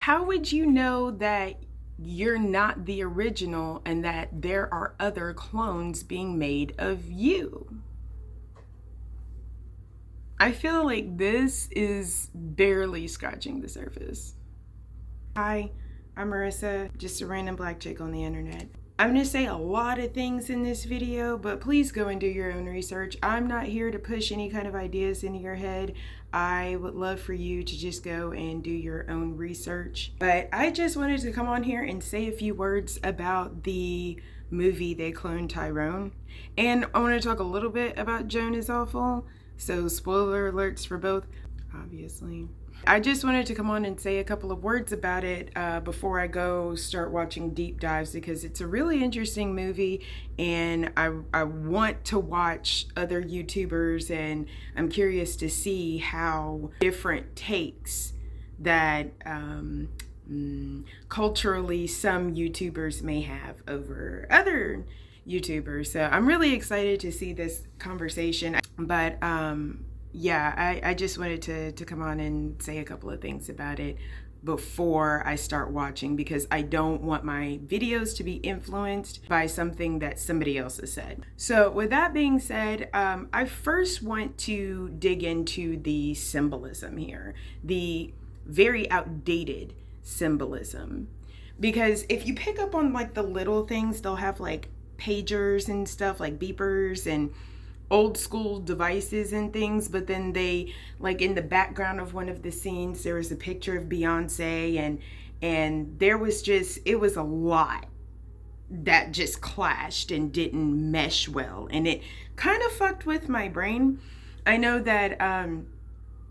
How would you know that you're not the original and that there are other clones being made of you? I feel like this is barely scratching the surface. Hi, I'm Marissa, just a random black chick on the internet. I'm going to say a lot of things in this video, but please go and do your own research. I'm not here to push any kind of ideas into your head. I would love for you to just go and do your own research. But I just wanted to come on here and say a few words about the movie They Cloned Tyrone. And I want to talk a little bit about Joan Is Awful. So spoiler alerts for both, obviously. I just wanted to come on and say a couple of words about it before I go start watching deep dives, because it's a really interesting movie and I want to watch other YouTubers, and I'm curious to see how different takes that culturally some YouTubers may have over other YouTubers. So I'm really excited to see this conversation. But yeah, I just wanted to come on and say a couple of things about it before I start watching, because I don't want my videos to be influenced by something that somebody else has said. So with that being said, I first want to dig into the symbolism here, the very outdated symbolism. Because if you pick up on like the little things, they'll have like pagers and stuff, like beepers and old school devices and things, but then they, like in the background of one of the scenes, there was a picture of Beyonce, and there was just, it was a lot that just clashed and didn't mesh well, and it kind of fucked with my brain. I know that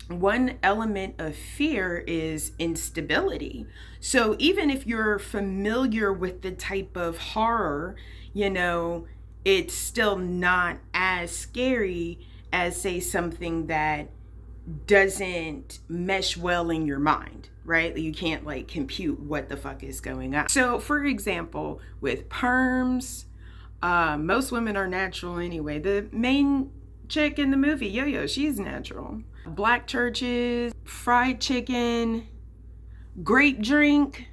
one element of fear is instability. So even if you're familiar with the type of horror, you know, it's still not as scary as, say, something that doesn't mesh well in your mind, right? You can't like compute what the fuck is going on. So for example, with perms, most women are natural anyway. The main chick in the movie, Yo-Yo, she's natural. Black churches, fried chicken, grape drink,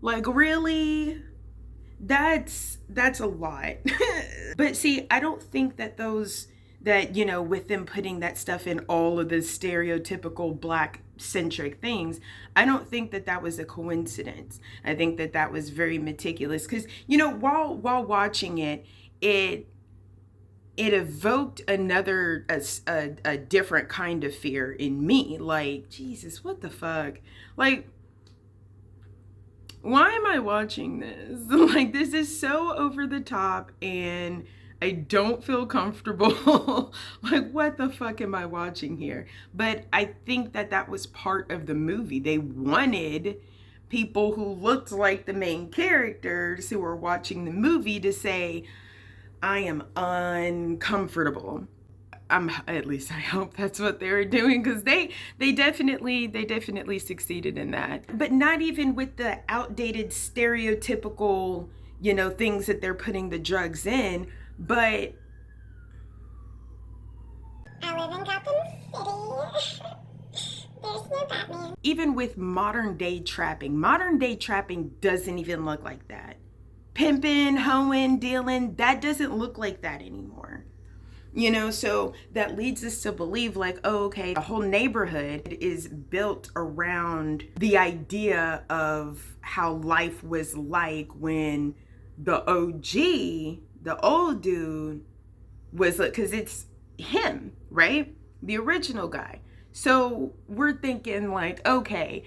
like really? That's a lot. But see, I don't think that that, you know, with them putting that stuff in all of the stereotypical black centric things, I don't think that that was a coincidence. I think that that was very meticulous, because, you know, while watching it, it evoked another, a different kind of fear in me. Like, Jesus, what the fuck? Like, why am I watching this? Like, this is so over the top and I don't feel comfortable. Like, what the fuck am I watching here? But I think that that was part of the movie. They wanted people who looked like the main characters who were watching the movie to say, I am uncomfortable. At least I hope that's what they were doing, because they definitely succeeded in that. But not even with the outdated stereotypical, you know, things that they're putting the drugs in, but I live in Gotham City. There's no Batman. Even with modern day trapping doesn't even look like that. Pimping, hoeing, dealing, that doesn't look like that anymore. You know, so that leads us to believe like, oh, okay, the whole neighborhood is built around the idea of how life was like when the OG, the old dude, was like, because it's him, right? The original guy. So we're thinking like, okay,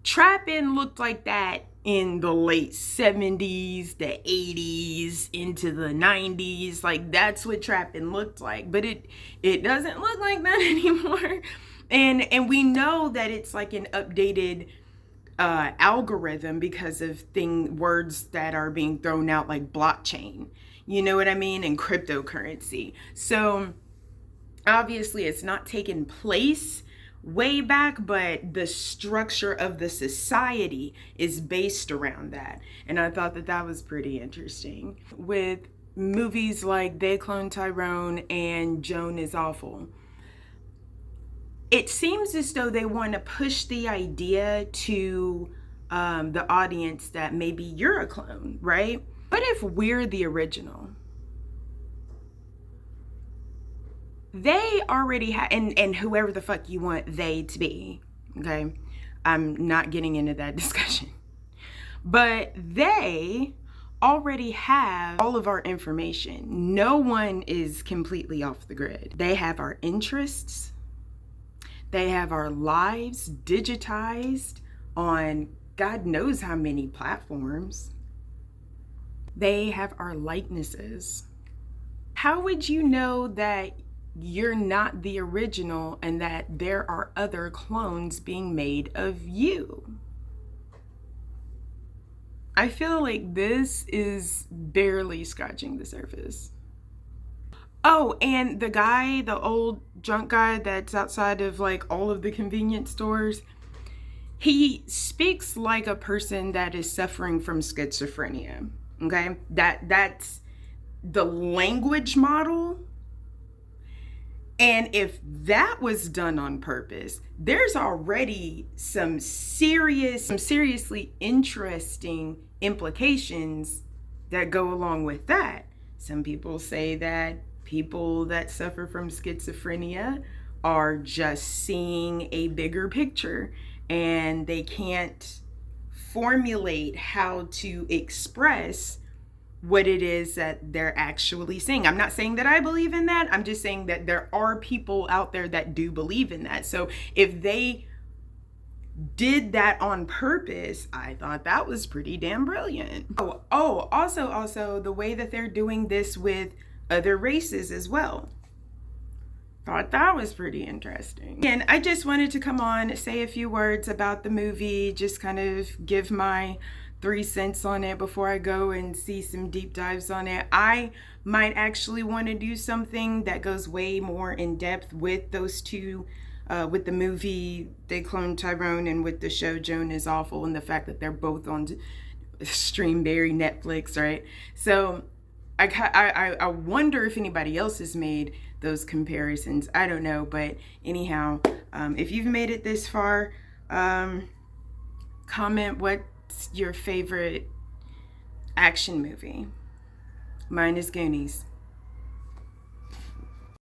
trapping looked like that in the late 70s, the 80s, into the 90s. Like, that's what trapping looked like, but it doesn't look like that anymore. And we know that it's like an updated algorithm because of words that are being thrown out, like blockchain, you know what I mean, and cryptocurrency. So obviously it's not taken place way back, but the structure of the society is based around that. And I thought that that was pretty interesting. With movies like They Cloned Tyrone and Joan Is Awful, it seems as though they want to push the idea to the audience that maybe you're a clone, right? What if we're the original? They already have, and whoever the fuck you want they to be, okay? I'm not getting into that discussion. But they already have all of our information. No one is completely off the grid. They have our interests. They have our lives digitized on God knows how many platforms. They have our likenesses. How would you know that you're not the original and that there are other clones being made of you? I feel like this is barely scratching the surface. Oh, and the guy, the old drunk guy that's outside of like all of the convenience stores, he speaks like a person that is suffering from schizophrenia. Okay? That's the language model. And if that was done on purpose, there's already some seriously interesting implications that go along with that. Some people say that people that suffer from schizophrenia are just seeing a bigger picture and they can't formulate how to express what it is that they're actually saying. I'm not saying that I believe in that. I'm just saying that there are people out there that do believe in that. So if they did that on purpose, I thought that was pretty damn brilliant. Also the way that they're doing this with other races as well. Thought that was pretty interesting. And I just wanted to come on, say a few words about the movie, just kind of give my 3 cents on it before I go and see some deep dives on it. I might actually want to do something that goes way more in depth with those two, with the movie They Cloned Tyrone and with the show Joan Is Awful, and the fact that they're both on Streamberry, Netflix, right? So I wonder if anybody else has made those comparisons. I don't know, but anyhow, if you've made it this far, comment what's your favorite action movie. Mine is Goonies.